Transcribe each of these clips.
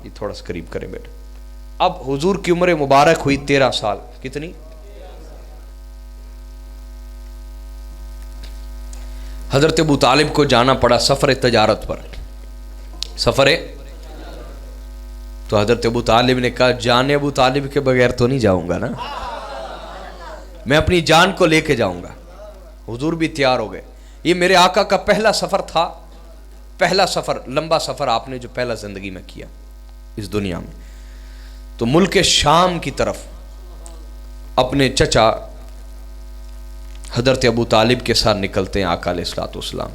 یہ تھوڑا سا قریب کریں بیٹے. اب حضور کی عمر مبارک ہوئی 13 سال. کتنی؟ حضرت ابو طالب کو جانا پڑا سفر تجارت پر. سفر تو حضرت ابو طالب نے کہا جان ابو طالب کے بغیر تو نہیں جاؤں گا نا, میں اپنی جان کو لے کے جاؤں گا. حضور بھی تیار ہو گئے. یہ میرے آقا کا پہلا سفر تھا, پہلا سفر, لمبا سفر آپ نے جو پہلا زندگی میں کیا اس دنیا میں. تو ملک شام کی طرف اپنے چچا حضرت ابو طالب کے ساتھ نکلتے ہیں آقا علیہ الصلوۃ والسلام.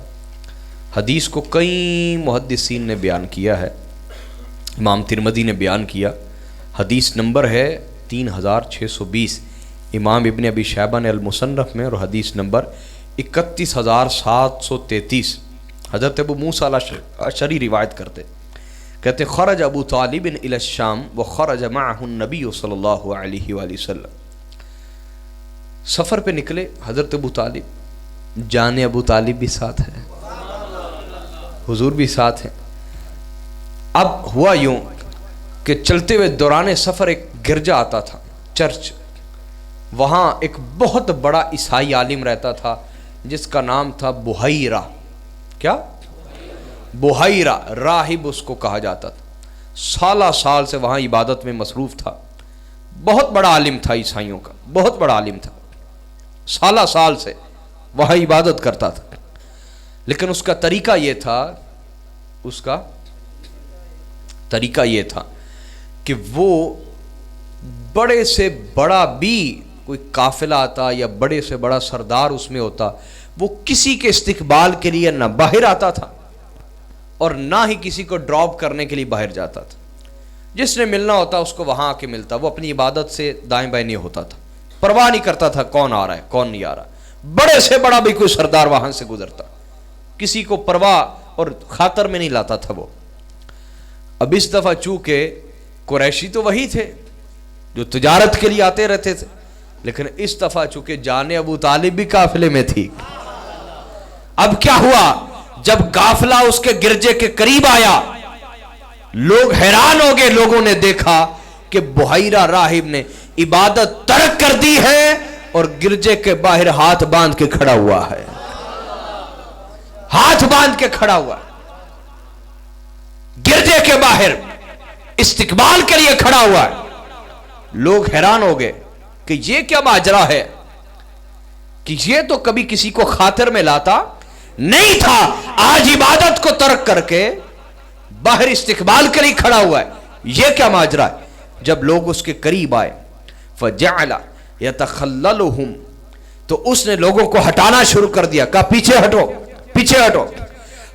حدیث کو کئی محدثین نے بیان کیا ہے. امام ترمذی نے بیان کیا, حدیث نمبر ہے 3620. امام ابن ابی شیبہ نے المصنف میں, اور حدیث نمبر 31733. حضرت ابو موسیٰ الاشعری روایت کرتے, کہتے خرج ابو طالب الی الشام وخرج معه النبی صلی اللہ علیہ وآلہ وسلم. سفر پہ نکلے حضرت ابو طالب, جان ابو طالب بھی ساتھ ہے, حضور بھی ساتھ ہیں. اب ہوا یوں کہ چلتے ہوئے دوران سفر ایک گرجا آتا تھا, چرچ. وہاں ایک بہت بڑا عیسائی عالم رہتا تھا جس کا نام تھا بحیرہ. کیا؟ بحیرہ, راہب اس کو کہا جاتا تھا. سالہ سال سے وہاں عبادت میں مصروف تھا. بہت بڑا عالم تھا عیسائیوں کا, بہت بڑا عالم تھا. سالہ سال سے وہاں عبادت کرتا تھا. لیکن اس کا طریقہ یہ تھا, اس کا طریقہ یہ تھا کہ وہ بڑے سے بڑا بھی کوئی قافلہ آتا یا بڑے سے بڑا سردار اس میں ہوتا, وہ کسی کے استقبال کے لیے نہ باہر آتا تھا اور نہ ہی کسی کو ڈراپ کرنے کے لیے باہر جاتا تھا. جس نے ملنا ہوتا اس کو وہاں آ کے ملتا. وہ اپنی عبادت سے دائیں بائیں نہیں ہوتا تھا, پرواہ نہیں کرتا تھا کون آ رہا ہے کون نہیں آ رہا. بڑے سے بڑا بھی کوئی سردار وہاں سے گزرتا, کسی کو پرواہ اور خاطر میں نہیں لاتا تھا وہ. اب اس دفعہ چونکہ قریشی تو وہی تھے جو تجارت کے لیے آتے رہتے تھے, لیکن اس دفعہ چونکہ جان ابو طالب بھی قافلے میں تھی. اب کیا ہوا, جب قافلہ اس کے گرجے کے قریب آیا, لوگ حیران ہو گئے. لوگوں نے دیکھا کہ بحیرہ راہب نے عبادت ترک کر دی ہے اور گرجے کے باہر ہاتھ باندھ کے کھڑا ہوا ہے, ہاتھ باندھ کے کھڑا ہوا ہے. گرجے کے باہر استقبال کے لیے کھڑا ہوا ہے. لوگ حیران ہو گئے کہ یہ کیا ماجرا ہے, کہ یہ تو کبھی کسی کو خاطر میں لاتا نہیں تھا, آج عبادت کو ترک کر کے باہر استقبال کے لیے کھڑا ہوا ہے, یہ کیا ماجرا ہے. جب لوگ اس کے قریب آئے, فجعل یتخللہم, تو اس نے لوگوں کو ہٹانا شروع کر دیا. کہا پیچھے ہٹو, پیچھے ہٹو,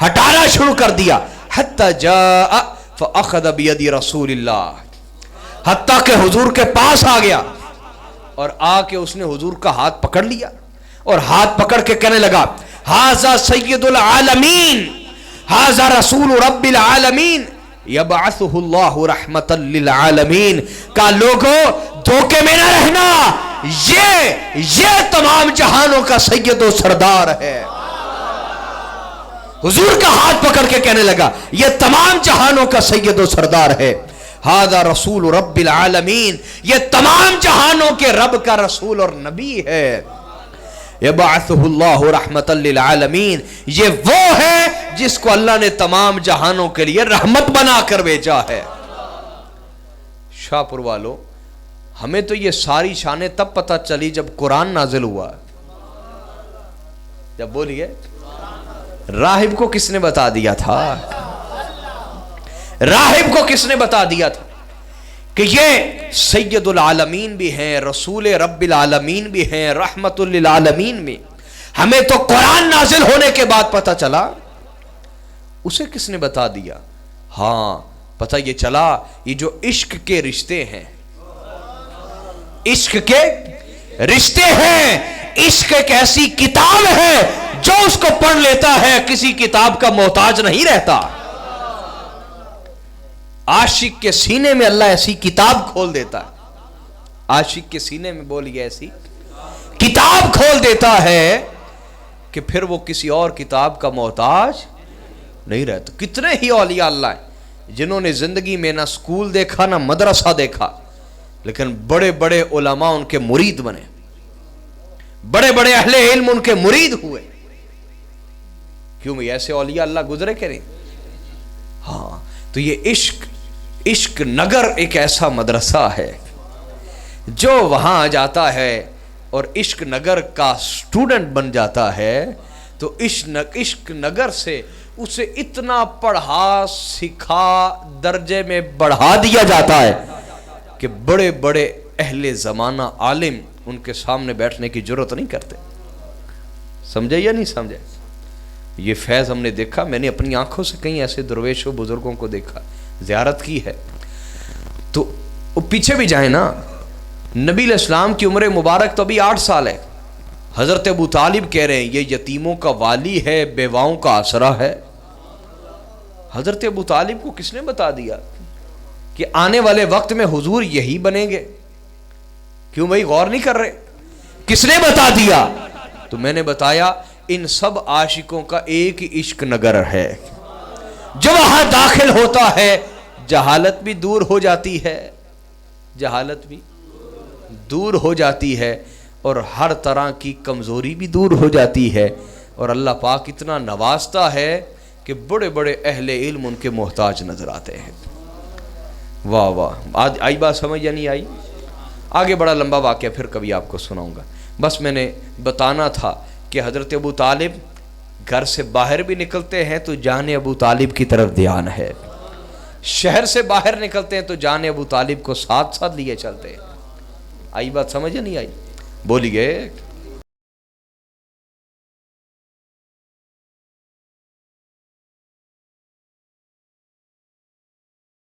ہٹانا شروع کر دیا. حتی جاء فاخذ بید رسول اللہ, حتیٰ کہ حضور کے پاس آ گیا اور آ کے اس نے حضور کا ہاتھ پکڑ لیا اور ہاتھ پکڑ کے کہنے لگا ھذا سید العالمین, ھذا رسول رب العالمین, یبعثہ اللہ رحمتا للعالمین. کا لوگوں دھوکے میں نہ رہنا, یہ تمام جہانوں کا سید و سردار ہے. حضور کا ہاتھ پکڑ کے کہنے لگا یہ تمام جہانوں کا سید و سردار ہے. ھذا رسول رب العالمین, یہ تمام جہانوں کے رب کا رسول اور نبی ہے. یبعثہ اللہ رحمتا للعالمین, یہ وہ ہے جس کو اللہ نے تمام جہانوں کے لیے رحمت بنا کر بھیجا ہے. شاہ پور والو, ہمیں تو یہ ساری شانیں تب پتہ چلی جب قرآن نازل ہوا. جب بولیے راہب کو کس نے بتا دیا تھا, راہب کو کس نے بتا دیا تھا کہ یہ سید العالمین بھی ہیں, رسول رب العالمین بھی ہیں, رحمت للعالمین بھی. ہمیں تو قرآن نازل ہونے کے بعد پتہ چلا. اسے کس نے بتا دیا؟ ہاں پتہ یہ چلا, یہ جو عشق کے رشتے ہیں, عشق کے رشتے ہیں, عشق ایک ایسی کتاب ہے جو اس کو پڑھ لیتا ہے کسی کتاب کا محتاج نہیں رہتا. عاشق کے سینے میں اللہ ایسی کتاب کھول دیتا ہے, عاشق کے سینے میں بولیے ایسی کتاب کھول دیتا ہے کہ پھر وہ کسی اور کتاب کا محتاج نہیں رہتا. کتنے ہی اولیاء اللہ ہیں جنہوں نے زندگی میں نہ اسکول دیکھا نہ مدرسہ دیکھا، لیکن بڑے بڑے علماء ان کے مرید بنے، بڑے بڑے اہل علم ان کے مرید ہوئے. کیوں بھئی ایسے اولیاء اللہ گزرے کہ نہیں؟ ہاں. تو یہ عشق نگر ایک ایسا مدرسہ ہے جو وہاں جاتا ہے اور عشق نگر کا سٹوڈنٹ بن جاتا ہے تو عشق نگر سے اسے اتنا پڑھا سکھا درجے میں بڑھا دیا جاتا ہے کہ بڑے بڑے اہل زمانہ عالم ان کے سامنے بیٹھنے کی جرات نہیں کرتے. سمجھے یا نہیں سمجھے؟ یہ فیض ہم نے دیکھا. میں نے اپنی آنکھوں سے کئی ایسے درویشوں بزرگوں کو دیکھا، زیارت کی ہے. تو پیچھے بھی جائیں نا، نبی علیہ السلام کی عمر مبارک تو ابھی 8 سال ہے. حضرت ابو طالب کہہ رہے ہیں یہ یتیموں کا والی ہے، بیواؤں کا آسرا ہے. حضرت ابو طالب کو کس نے بتا دیا کہ آنے والے وقت میں حضور یہی بنیں گے؟ کیوں بھائی غور نہیں کر رہے؟ کس نے بتا دیا؟ تو میں نے بتایا ان سب عاشقوں کا ایک ہی عشق نگر ہے. جو وہاں داخل ہوتا ہے جہالت بھی دور ہو جاتی ہے، جہالت بھی دور ہو جاتی ہے اور ہر طرح کی کمزوری بھی دور ہو جاتی ہے، اور اللہ پاک اتنا نوازتا ہے کہ بڑے بڑے اہل علم ان کے محتاج نظر آتے ہیں. واہ واہ. آج آئی بات سمجھ یا نہیں آئی؟ آگے بڑا لمبا واقعہ پھر کبھی آپ کو سناؤں گا. بس میں نے بتانا تھا کہ حضرت ابو طالب گھر سے باہر بھی نکلتے ہیں تو جان ابو طالب کی طرف دھیان ہے، شہر سے باہر نکلتے ہیں تو جان ابو طالب کو ساتھ ساتھ لیے چلتے ہیں. آئی بات سمجھ یا نہیں آئی؟ بولیے.